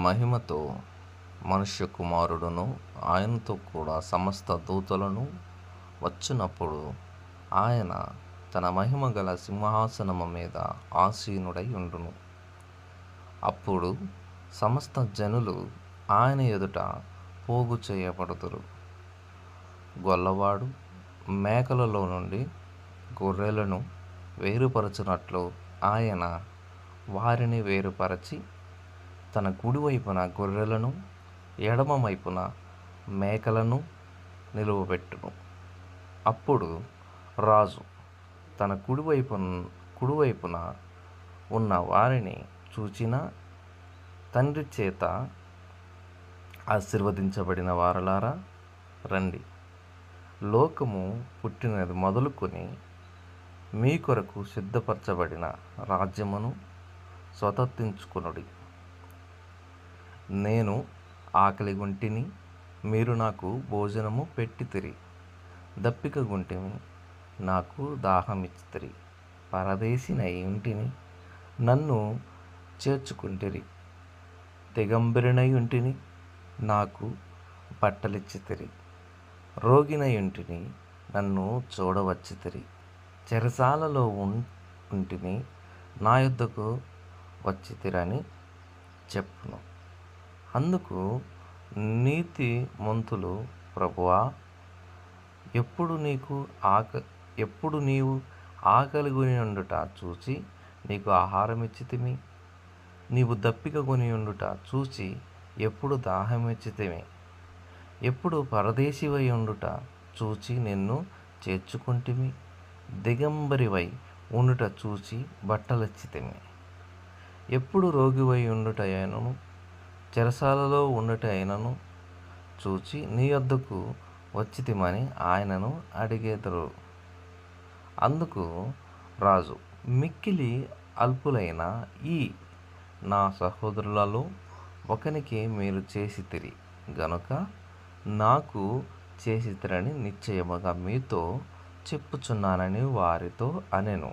మహిమతో మనుష్య కుమారుడును ఆయనతో కూడా సమస్త దూతలను వచ్చినప్పుడు ఆయన తన మహిమ గల సింహాసనము మీద ఆసీనుడై ఉండును. అప్పుడు సమస్త జనులు ఆయన ఎదుట పోగు చేయబడుదురు. గొల్లవాడు మేకలలో నుండి గొర్రెలను వేరుపరచునట్లు ఆయన వారిని వేరుపరచి తన కుడివైపున గొర్రెలను ఎడమ వైపున మేకలను నిలువబెట్టును. అప్పుడు రాజు తన కుడివైపున ఉన్న వారిని చూచిన తండ్రి చేత ఆశీర్వదించబడిన వారలారా రండి, లోకము పుట్టినది మొదలుకొని మీ కొరకు సిద్ధపరచబడిన రాజ్యమును స్వతంత్రించుకొనుడి. నేను ఆకలిగొంటిని, మీరు నాకు భోజనము పెట్టితిరి. దప్పికగొంటిని, నాకు దాహమిచ్చితిరి. పరదేశినై ఉంటిని, నన్ను చేర్చుకుంటిరి. దిగంబరినై ఉంటిని, నాకు బట్టలిచ్చితిరి. రోగినై ఉంటిని, నన్ను చూడవచ్చితిరి. చెరసాలలో ఉంటిని, నా యొద్దకు వచ్చితిరని చెప్పును. అందుకు నీతిమంతులు, ప్రభువా, ఎప్పుడు నీవు ఆకలిగొని ఉండుట చూచి నీకు ఆహారమిచ్చితిమి, నీవు దప్పికగొని ఉండుట చూచి ఎప్పుడు దాహమిచ్చితిమి, ఎప్పుడు పరదేశివై ఉండుట చూచి నిన్ను చేర్చుకుంటిమి, దిగంబరివై ఉండుట చూచి బట్టలిచ్చితిమి, ఎప్పుడు రోగివై ఉండుట అయినను చెరసాలలో ఉండుట అయినను చూచి నీ యొద్దకు వచ్చితిమని ఆయనను అడిగెదరు. అందుకు రాజు, మిక్కిలి అల్పులైన ఈ నా సహోదరులలో ఒకనికి మీరు చేసితిరి గనుక నాకు చేసితిరని నిశ్చయముగా మీతో చెప్పుచున్నానని వారితో అనెను.